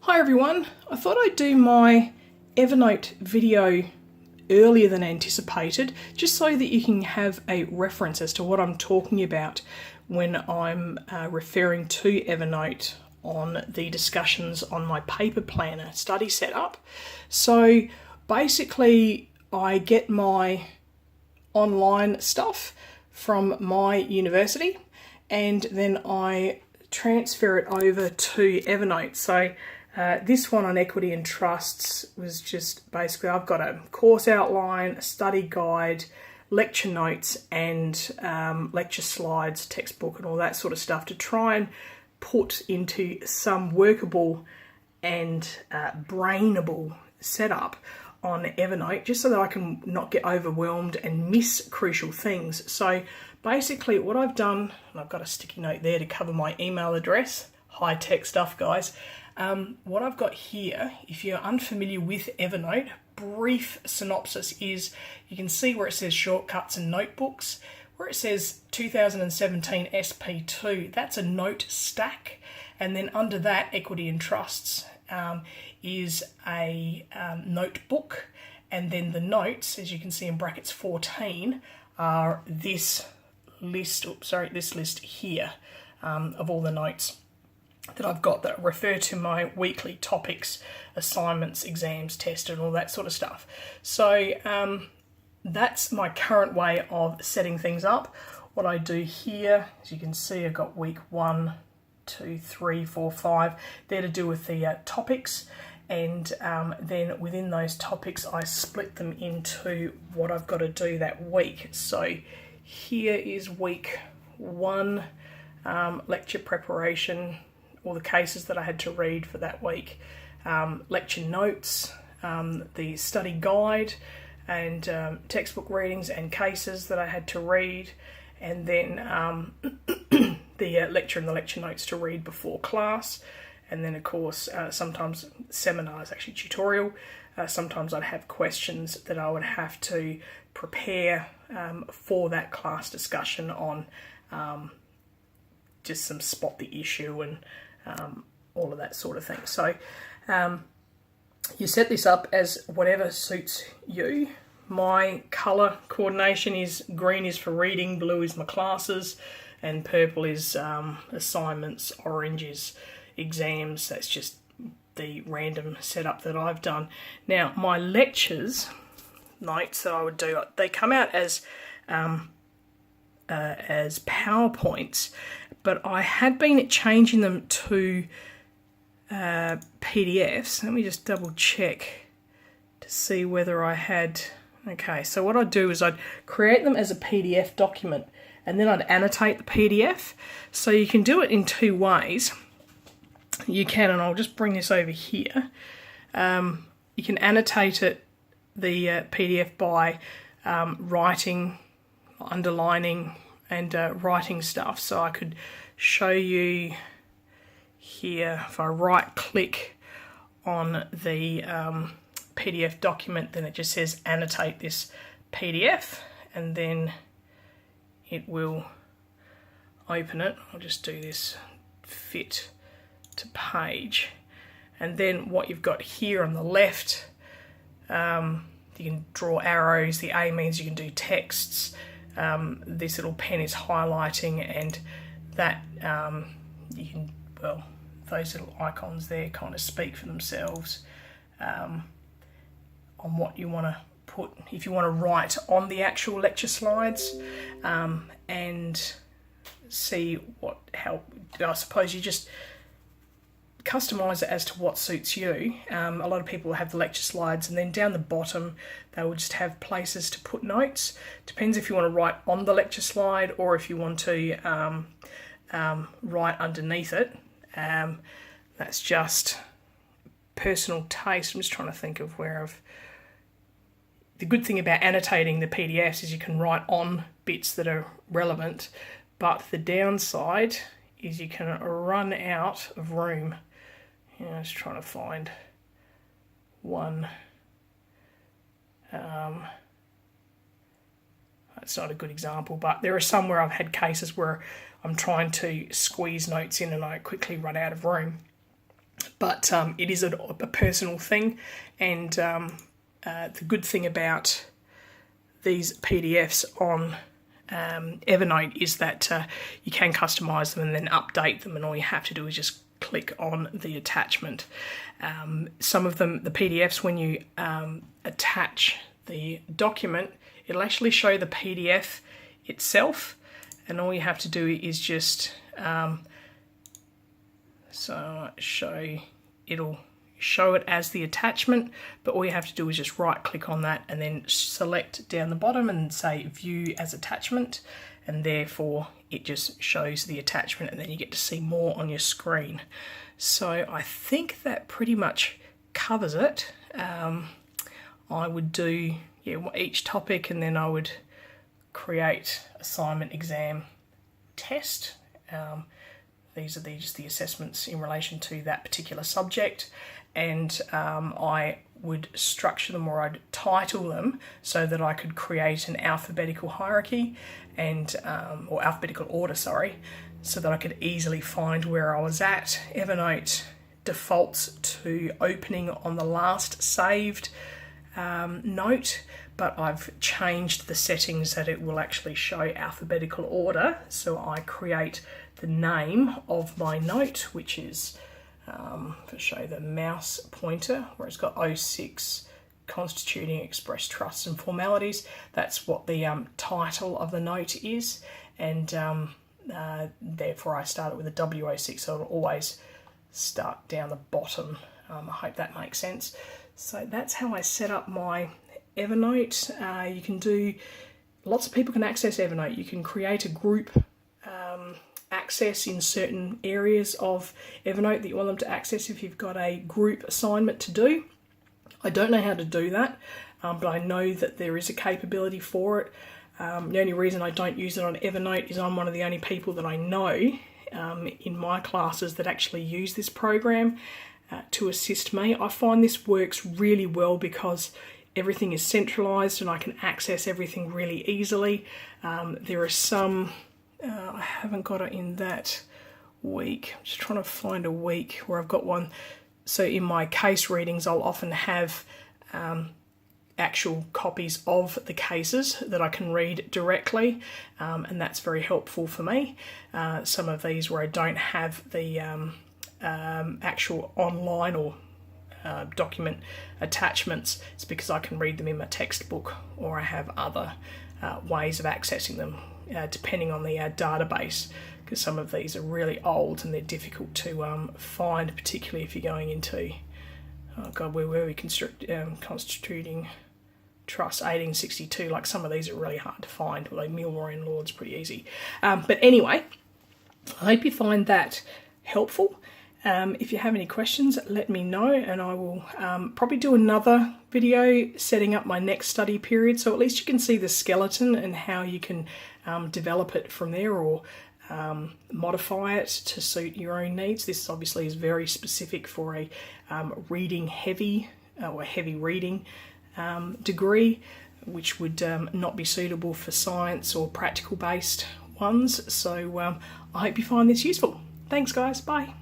Hi everyone, I thought I'd do my Evernote video earlier than anticipated, just so that you can have a reference as to what I'm talking about when I'm referring to Evernote on the discussions on my paper planner study setup. So basically I get my online stuff from my university and then I transfer it over to Evernote. So this one on equity and trusts was just basically, I've got a course outline, a study guide, lecture notes and lecture slides, textbook and all that sort of stuff to try and put into some workable and brainable setup on Evernote, just so that I can not get overwhelmed and miss crucial things. So basically what I've done, and I've got a sticky note there to cover my email address, high-tech stuff guys. What I've got here, if you're unfamiliar with Evernote, brief synopsis is, you can see where it says shortcuts and notebooks, where it says 2017 SP2, that's a note stack, and then under that, equity and trusts is a notebook, and then the notes, as you can see in brackets 14, are this list, this list here of all the notes that I've got that refer to my weekly topics, assignments, exams, tests, and all that sort of stuff. So that's my current way of setting things up. What I do here, as you can see, I've got week 1, 2, 3, 4, 5. They're to do with the topics, and then within those topics I split them into what I've got to do that week. So here is week 1, lecture preparation, all the cases that I had to read for that week, lecture notes, the study guide and textbook readings and cases that I had to read, and then the lecture and the lecture notes to read before class, and then of course sometimes seminars, actually tutorial, sometimes I'd have questions that I would have to prepare for that class discussion on just some spot the issue and all of that sort of thing. So you set this up as whatever suits you. My colour coordination is green is for reading, blue is my classes, and purple is assignments, orange is exams. That's just the random setup that I've done. Now my lectures notes that I would do, they come out as PowerPoints, but I had been changing them to PDFs. Let me just double check to see whether I had. Okay, so what I'd do is I'd create them as a PDF document and then I'd annotate the PDF. So you can do it in two ways. You can, and I'll just bring this over here. You can annotate it, the PDF, by writing, underlining and writing stuff. So I could show you here, if I right click on the PDF document, then it just says annotate this PDF, and then it will open it. I'll just do this fit to page, and then what you've got here on the left, you can draw arrows. The A means you can do texts. This little pen is highlighting, and that you can, well, those little icons there kind of speak for themselves on what you want to put, if you want to write on the actual lecture slides, and see how I suppose you just customize it as to what suits you. A lot of people have the lecture slides, and then down the bottom they will just have places to put notes. Depends if you want to write on the lecture slide or if you want to write underneath it. That's just personal taste. I'm just trying to think of where I've. The good thing about annotating the PDFs is you can write on bits that are relevant, but the downside is you can run out of room. I'm just trying to find one. That's not a good example, but there are some where I've had cases where I'm trying to squeeze notes in and I quickly run out of room. but it is a personal thing. And the good thing about these PDFs on Evernote is that you can customize them and then update them, and all you have to do is just click on the attachment. Some of them, the PDFs, when you attach the document, it'll actually show the PDF itself, and all you have to do is just it'll show it as the attachment, but all you have to do is just right click on that and then select down the bottom and say view as attachment, and therefore it just shows the attachment, and then you get to see more on your screen. So I think that pretty much covers it. I would do each topic, and then I would create assignment, exam, test. These are just the assessments in relation to that particular subject, and I would structure them, or I'd title them so that I could create an alphabetical hierarchy and or alphabetical order, sorry, so that I could easily find where I was at. Evernote defaults to opening on the last saved note, but I've changed the settings that it will actually show alphabetical order. So I create the name of my note, which is, to show the mouse pointer, where it's got 06 constituting express trusts and formalities. That's what the title of the note is, and therefore I start it with a W06, so it'll always start down the bottom. I hope that makes sense. So that's how I set up my Evernote. You can do, lots of people can access Evernote. You can create a group access in certain areas of Evernote that you want them to access if you've got a group assignment to do. I don't know how to do that, but I know that there is a capability for it. The only reason I don't use it on Evernote is I'm one of the only people that I know in my classes that actually use this program to assist me. I find this works really well because everything is centralised and I can access everything really easily. There are some, I haven't got it in that week. I'm just trying to find a week where I've got one. So in my case readings, I'll often have actual copies of the cases that I can read directly, and that's very helpful for me. Some of these where I don't have the actual online or document attachments, it's because I can read them in my textbook, or I have other ways of accessing them depending on the database, because some of these are really old and they're difficult to find, particularly if you're going into, oh god, where were we, constituting trust 1862. Like, some of these are really hard to find, although Milroy and Lord's pretty easy. But anyway, I hope you find that helpful. If you have any questions, let me know, and I will probably do another video setting up my next study period, so at least you can see the skeleton and how you can develop it from there, or modify it to suit your own needs. This obviously is very specific for a reading heavy or heavy reading degree, which would not be suitable for science or practical based ones. So I hope you find this useful. Thanks guys, bye.